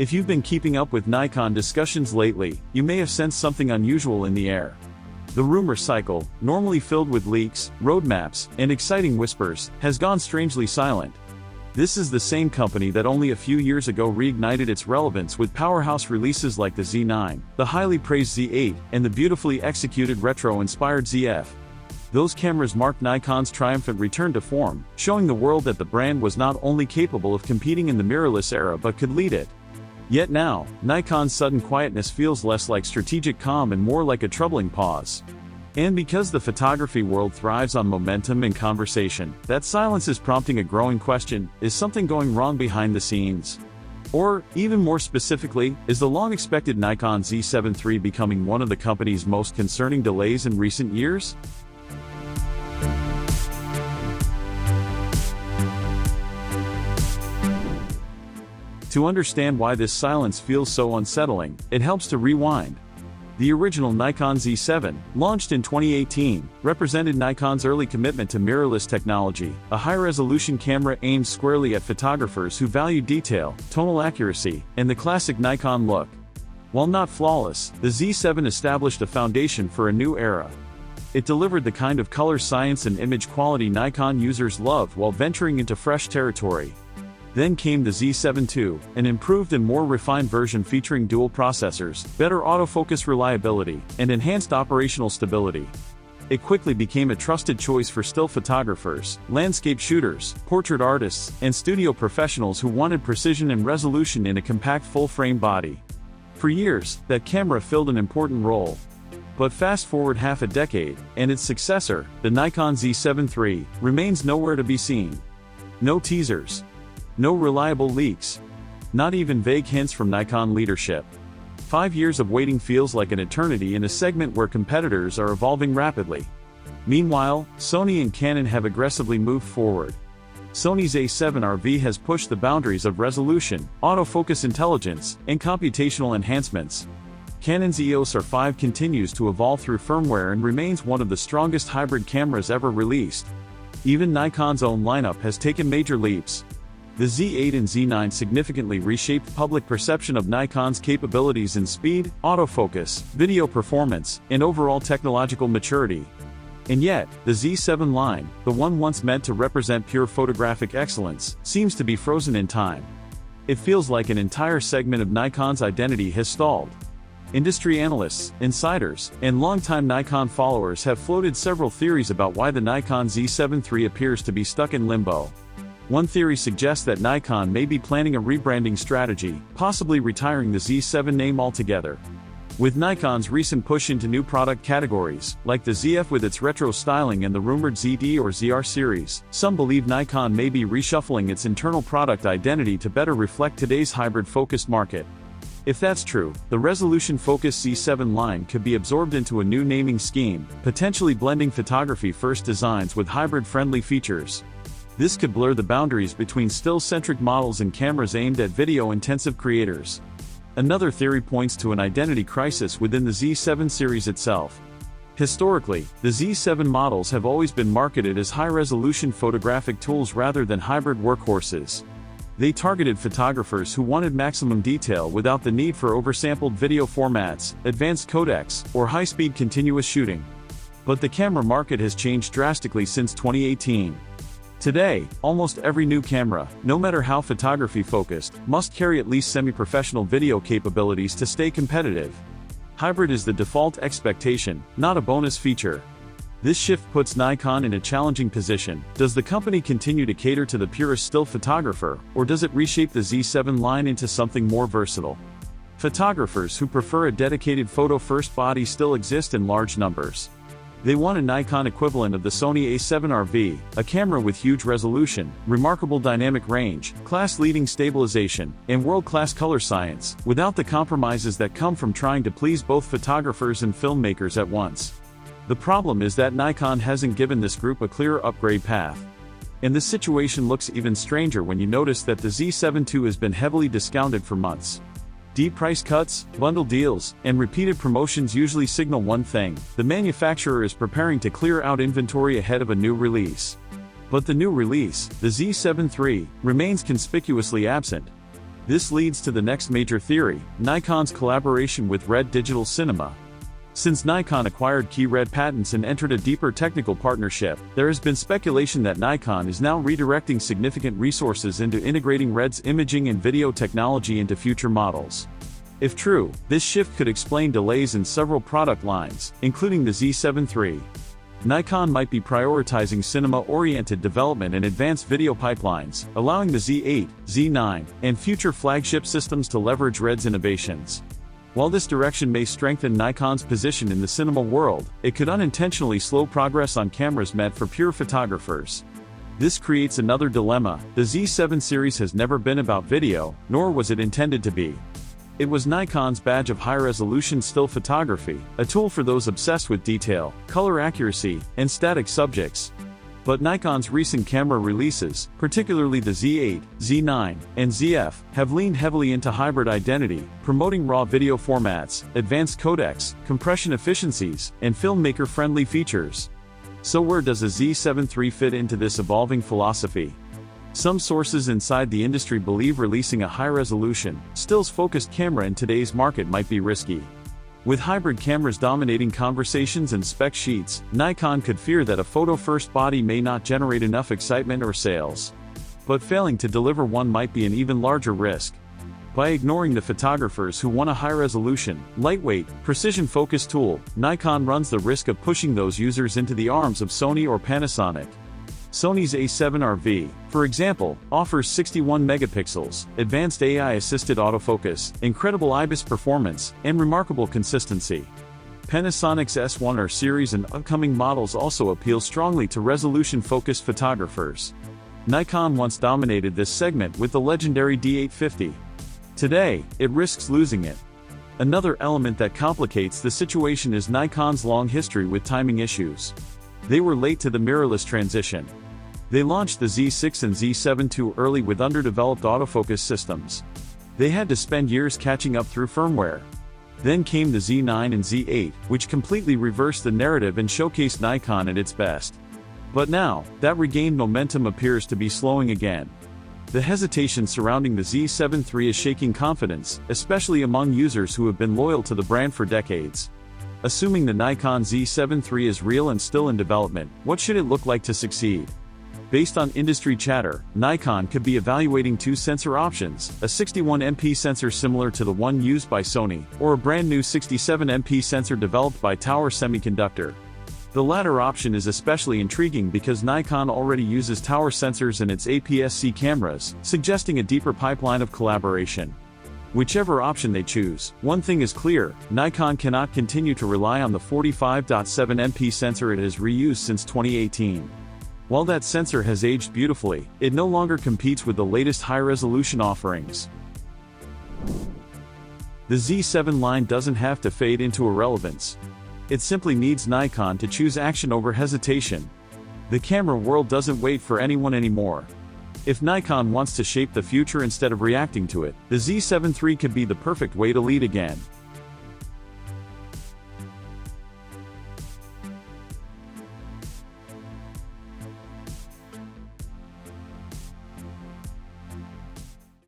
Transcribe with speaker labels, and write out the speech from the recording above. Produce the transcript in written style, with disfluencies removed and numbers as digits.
Speaker 1: If you've been keeping up with Nikon discussions lately, you may have sensed something unusual in the air. The rumor cycle, normally filled with leaks, roadmaps, and exciting whispers, has gone strangely silent. This is the same company that only a few years ago reignited its relevance with powerhouse releases like the Z9, the highly praised Z8, and the beautifully executed retro-inspired ZF. Those cameras marked Nikon's triumphant return to form, showing the world that the brand was not only capable of competing in the mirrorless era but could lead it. Yet now, Nikon's sudden quietness feels less like strategic calm and more like a troubling pause. And because the photography world thrives on momentum and conversation, that silence is prompting a growing question: is something going wrong behind the scenes? Or, even more specifically, is the long-expected Nikon Z7 III becoming one of the company's most concerning delays in recent years? To understand why this silence feels so unsettling, it helps to rewind. The original Nikon Z7, launched in 2018, represented Nikon's early commitment to mirrorless technology, a high-resolution camera aimed squarely at photographers who value detail, tonal accuracy, and the classic Nikon look. While not flawless, the Z7 established a foundation for a new era. It delivered the kind of color science and image quality Nikon users loved while venturing into fresh territory. Then came the Z7 II, an improved and more refined version featuring dual processors, better autofocus reliability, and enhanced operational stability. It quickly became a trusted choice for still photographers, landscape shooters, portrait artists, and studio professionals who wanted precision and resolution in a compact full-frame body. For years, that camera filled an important role. But fast forward half a decade, and its successor, the Nikon Z7 III, remains nowhere to be seen. No teasers. No reliable leaks. Not even vague hints from Nikon leadership. 5 years of waiting feels like an eternity in a segment where competitors are evolving rapidly. Meanwhile, Sony and Canon have aggressively moved forward. Sony's A7 RV has pushed the boundaries of resolution, autofocus intelligence, and computational enhancements. Canon's EOS R5 continues to evolve through firmware and remains one of the strongest hybrid cameras ever released. Even Nikon's own lineup has taken major leaps. The Z8 and Z9 significantly reshaped public perception of Nikon's capabilities in speed, autofocus, video performance, and overall technological maturity. And yet, the Z7 line, the one once meant to represent pure photographic excellence, seems to be frozen in time. It feels like an entire segment of Nikon's identity has stalled. Industry analysts, insiders, and longtime Nikon followers have floated several theories about why the Nikon Z7 III appears to be stuck in limbo. One theory suggests that Nikon may be planning a rebranding strategy, possibly retiring the Z7 name altogether. With Nikon's recent push into new product categories, like the ZF with its retro styling and the rumored ZD or ZR series, some believe Nikon may be reshuffling its internal product identity to better reflect today's hybrid-focused market. If that's true, the resolution-focused Z7 line could be absorbed into a new naming scheme, potentially blending photography-first designs with hybrid-friendly features. This could blur the boundaries between still-centric models and cameras aimed at video-intensive creators. Another theory points to an identity crisis within the Z7 series itself. Historically, the Z7 models have always been marketed as high-resolution photographic tools rather than hybrid workhorses. They targeted photographers who wanted maximum detail without the need for oversampled video formats, advanced codecs, or high-speed continuous shooting. But the camera market has changed drastically since 2018. Today, almost every new camera, no matter how photography-focused, must carry at least semi-professional video capabilities to stay competitive. Hybrid is the default expectation, not a bonus feature. This shift puts Nikon in a challenging position. Does the company continue to cater to the purist still photographer, or does it reshape the Z7 line into something more versatile? Photographers who prefer a dedicated photo-first body still exist in large numbers. They want a Nikon equivalent of the Sony A7 RV, a camera with huge resolution, remarkable dynamic range, class-leading stabilization, and world-class color science, without the compromises that come from trying to please both photographers and filmmakers at once. The problem is that Nikon hasn't given this group a clear upgrade path. And the situation looks even stranger when you notice that the Z7 II has been heavily discounted for months. Deep price cuts, bundle deals, and repeated promotions usually signal one thing: the manufacturer is preparing to clear out inventory ahead of a new release. But the new release, the Z7 III, remains conspicuously absent. This leads to the next major theory, Nikon's collaboration with Red Digital Cinema. Since Nikon acquired key Red patents and entered a deeper technical partnership, there has been speculation that Nikon is now redirecting significant resources into integrating Red's imaging and video technology into future models. If true, this shift could explain delays in several product lines, including the Z7 III. Nikon might be prioritizing cinema-oriented development and advanced video pipelines, allowing the Z8, Z9, and future flagship systems to leverage Red's innovations. While this direction may strengthen Nikon's position in the cinema world, it could unintentionally slow progress on cameras meant for pure photographers. This creates another dilemma. The Z7 series has never been about video, nor was it intended to be. It was Nikon's badge of high-resolution still photography, a tool for those obsessed with detail, color accuracy, and static subjects. But Nikon's recent camera releases, particularly the Z8, Z9, and ZF, have leaned heavily into hybrid identity, promoting raw video formats, advanced codecs, compression efficiencies, and filmmaker-friendly features. So where does a Z7 III fit into this evolving philosophy? Some sources inside the industry believe releasing a high-resolution, stills-focused camera in today's market might be risky. With hybrid cameras dominating conversations and spec sheets, Nikon could fear that a photo-first body may not generate enough excitement or sales. But failing to deliver one might be an even larger risk. By ignoring the photographers who want a high-resolution, lightweight, precision-focused tool, Nikon runs the risk of pushing those users into the arms of Sony or Panasonic. Sony's A7 RV, for example, offers 61 megapixels, advanced AI-assisted autofocus, incredible IBIS performance, and remarkable consistency. Panasonic's S1R series and upcoming models also appeal strongly to resolution-focused photographers. Nikon once dominated this segment with the legendary D850. Today, it risks losing it. Another element that complicates the situation is Nikon's long history with timing issues. They were late to the mirrorless transition. They launched the Z6 and Z7 too early with underdeveloped autofocus systems. They had to spend years catching up through firmware. Then came the Z9 and Z8, which completely reversed the narrative and showcased Nikon at its best. But now, that regained momentum appears to be slowing again. The hesitation surrounding the Z7 III is shaking confidence, especially among users who have been loyal to the brand for decades. Assuming the Nikon Z7 III is real and still in development, what should it look like to succeed? Based on industry chatter, Nikon could be evaluating two sensor options, a 61MP sensor similar to the one used by Sony, or a brand new 67MP sensor developed by Tower Semiconductor. The latter option is especially intriguing because Nikon already uses Tower sensors in its APS-C cameras, suggesting a deeper pipeline of collaboration. Whichever option they choose, one thing is clear, Nikon cannot continue to rely on the 45.7MP sensor it has reused since 2018. While that sensor has aged beautifully, it no longer competes with the latest high-resolution offerings. The Z7 line doesn't have to fade into irrelevance. It simply needs Nikon to choose action over hesitation. The camera world doesn't wait for anyone anymore. If Nikon wants to shape the future instead of reacting to it, the Z7 III could be the perfect way to lead again.